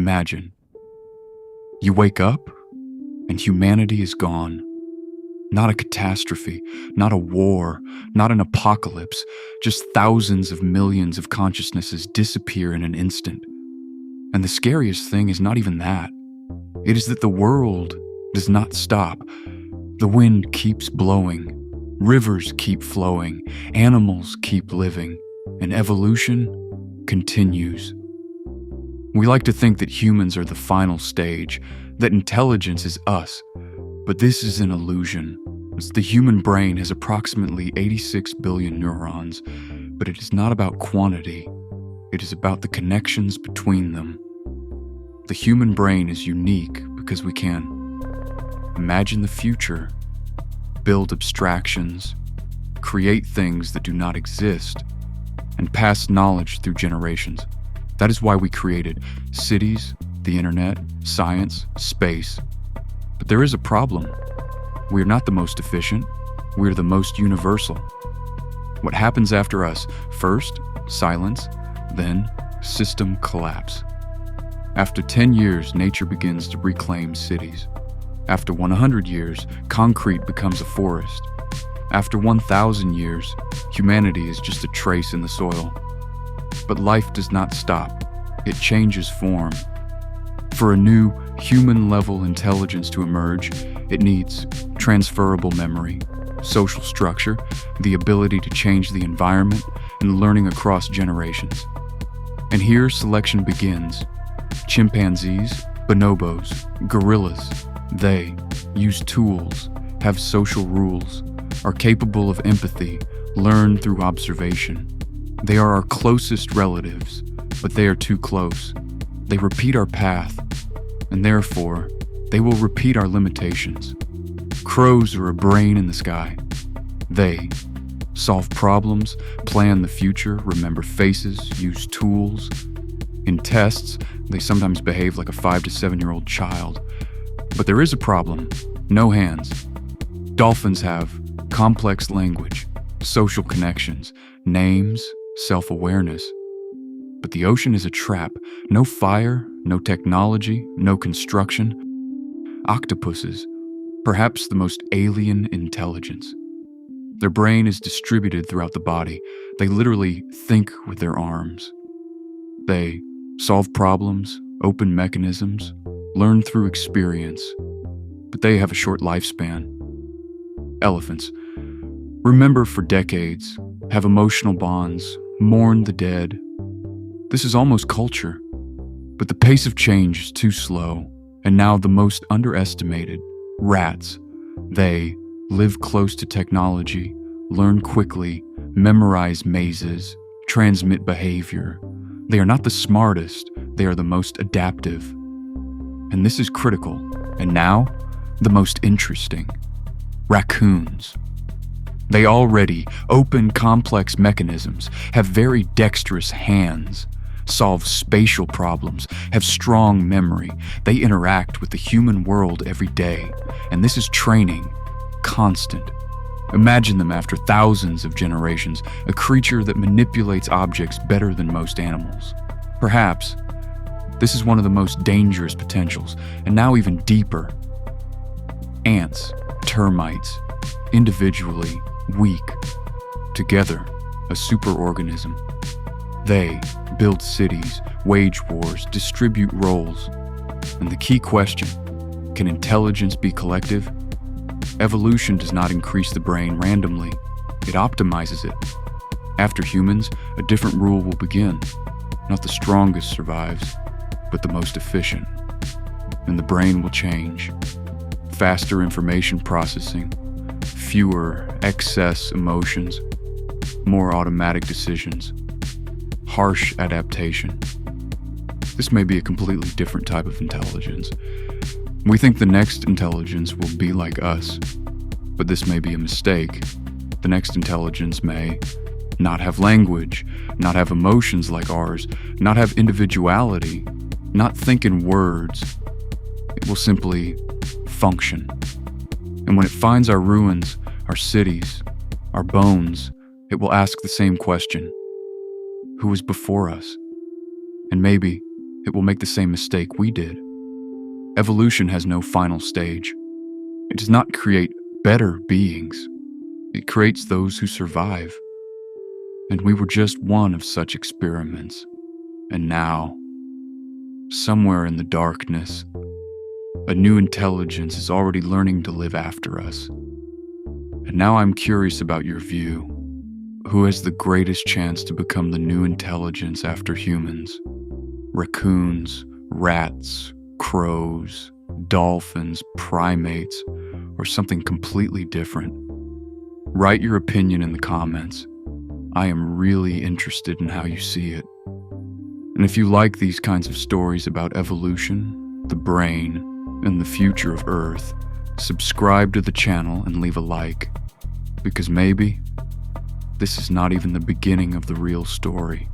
Imagine. You wake up, and humanity is gone. Not a catastrophe, not a war, not an apocalypse, just thousands of millions of consciousnesses disappear in an instant. And the scariest thing is not even that. It is that the world does not stop. The wind keeps blowing, rivers keep flowing, animals keep living, and evolution continues. We like to think that humans are the final stage, that intelligence is us, but this is an illusion. The human brain has approximately 86 billion neurons, but it is not about quantity. It is about the connections between them. The human brain is unique because we can imagine the future, build abstractions, create things that do not exist, and pass knowledge through generations. That is why we created cities, the internet, science, space. But there is a problem. We are not the most efficient. We are the most universal. What happens after us? First, silence, then system collapse. After 10 years, nature begins to reclaim cities. After 100 years, concrete becomes a forest. After 1,000 years, humanity is just a trace in the soil. But life does not stop. It changes form. For a new human-level intelligence to emerge, it needs transferable memory, social structure, the ability to change the environment, and learning across generations. And here selection begins. Chimpanzees, bonobos, gorillas, they use tools, have social rules, are capable of empathy, learn through observation. They are our closest relatives, but they are too close. They repeat our path, and therefore, they will repeat our limitations. Crows are a brain in the sky. They solve problems, plan the future, remember faces, use tools. In tests, they sometimes behave like a 5 to 7-year-old child. But there is a problem. No hands. Dolphins have complex language, social connections, names, self-awareness. But the ocean is a trap. No fire, no technology, no construction. Octopuses, perhaps the most alien intelligence. Their brain is distributed throughout the body. They literally think with their arms. They solve problems, open mechanisms, learn through experience. But they have a short lifespan. Elephants remember for decades, have emotional bonds, mourn the dead. This is almost culture. But the pace of change is too slow. And now the most underestimated, rats. They live close to technology, learn quickly, memorize mazes, transmit behavior. They are not the smartest, they are the most adaptive. And this is critical. And now, the most interesting. Raccoons. They already open complex mechanisms, have very dexterous hands, solve spatial problems, have strong memory. They interact with the human world every day. And this is training. Constant. Imagine them after thousands of generations, a creature that manipulates objects better than most animals. Perhaps this is one of the most dangerous potentials, and now even deeper. Ants, termites, individually weak, together a superorganism. They build cities, wage wars, distribute roles. And the key question, can intelligence be collective? Evolution does not increase the brain randomly. It optimizes it. After humans, a different rule will begin. Not the strongest survives, but the most efficient. And the brain will change. Faster information processing, fewer excess emotions, more automatic decisions, harsh adaptation. This may be a completely different type of intelligence. We think the next intelligence will be like us, but this may be a mistake. The next intelligence may not have language, not have emotions like ours, not have individuality, not think in words. It will simply function. And when it finds our ruins, our cities, our bones, it will ask the same question. Who was before us? And maybe it will make the same mistake we did. Evolution has no final stage. It does not create better beings. It creates those who survive. And we were just one of such experiments. And now, somewhere in the darkness, a new intelligence is already learning to live after us. And now I'm curious about your view. Who has the greatest chance to become the new intelligence after humans? Raccoons, rats, crows, dolphins, primates, or something completely different? Write your opinion in the comments. I am really interested in how you see it. And if you like these kinds of stories about evolution, the brain, and the future of Earth, subscribe to the channel and leave a like, because maybe this is not even the beginning of the real story.